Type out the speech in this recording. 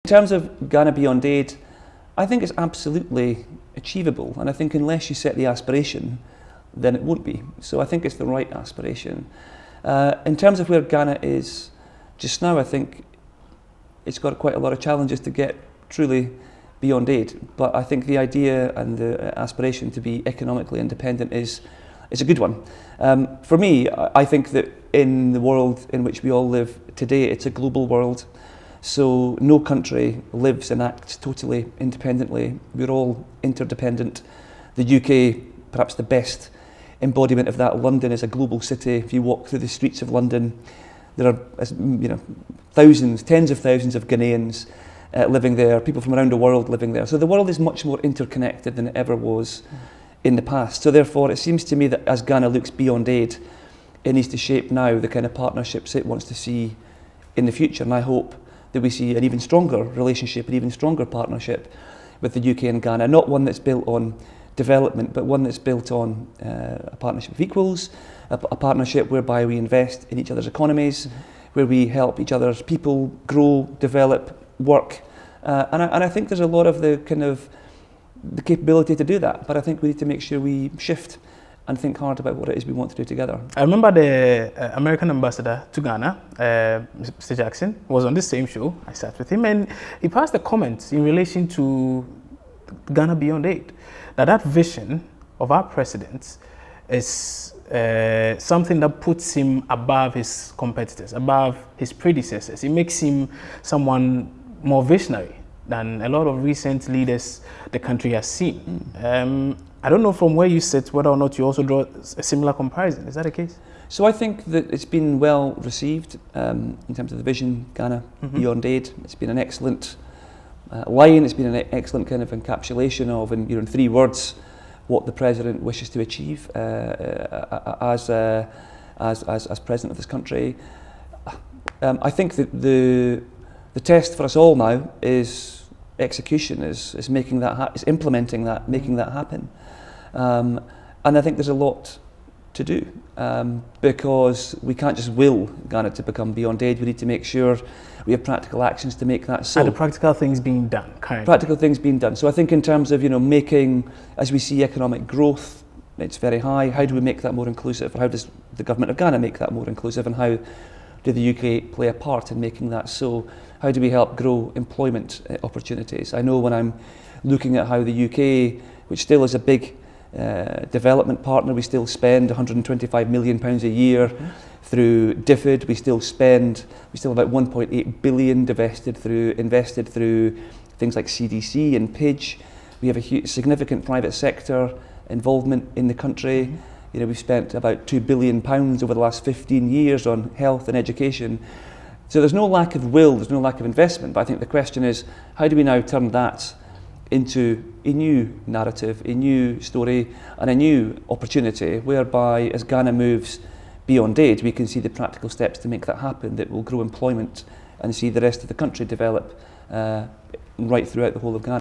In terms of Ghana Beyond Aid, I think it's absolutely achievable, and I think unless you set the aspiration, then it won't be. So I think it's the right aspiration. In terms of where Ghana is just now, I think it's got quite a lot of challenges to get truly beyond aid, but I think the idea and the aspiration to be economically independent is a good one. For me, I think that in the world in which we all live today, it's a global world. So no country lives and acts totally independently. We're all interdependent. The UK, perhaps the best embodiment of that. London is a global city. If you walk through the streets of London, there are thousands, tens of thousands of Ghanaians living there, people from around the world living there. So the world is much more interconnected than it ever was in the past. So therefore, it seems to me that as Ghana looks beyond aid, it needs to shape now the kind of partnerships it wants to see in the future. And I hope that we see an even stronger relationship, an even stronger partnership with the UK and Ghana, not one that's built on development, but one that's built on a partnership of equals, a partnership whereby we invest in each other's economies, where we help each other's people grow, develop, work. And I think there's a lot of the capability to do that, but I think we need to make sure we shift and think hard about what it is we want to do together. I remember the American ambassador to Ghana, Mr. Jackson, was on this same show. I sat with him and he passed a comment in relation to Ghana Beyond Aid, that vision of our president is something that puts him above his competitors, above his predecessors. It makes him someone more visionary than a lot of recent leaders the country has seen. I don't know from where you sit whether or not you also draw a similar comparison. Is that the case? So I think that it's been well received in terms of the vision, Ghana Beyond Aid. It's been an excellent line. It's been an excellent kind of encapsulation of, in 3 words, what the president wishes to achieve as president of this country. I think that the test for us all now is execution, is making that is implementing that, making that happen. And I think there's a lot to do because we can't just will Ghana to become beyond aid. We need to make sure we have practical actions to make that so. And the practical things being done, currently. Practical things being done. So I think in terms of making, as we see economic growth, it's very high. How do we make that more inclusive? Or how does the government of Ghana make that more inclusive? And how do the UK play a part in making that so? How do we help grow employment opportunities? I know when I'm looking at how the UK, which still is a big development partner, we still spend £125 million a year through DFID. We still have about 1.8 billion invested through things like CDC and PIDGE. We have a significant private sector involvement in the country. We've spent about £2 billion over the last 15 years on health and education. So there's no lack of will, there's no lack of investment, but I think the question is, how do we now turn that into a new narrative, a new story, and a new opportunity, whereby as Ghana moves beyond aid, we can see the practical steps to make that happen, that will grow employment and see the rest of the country develop right throughout the whole of Ghana.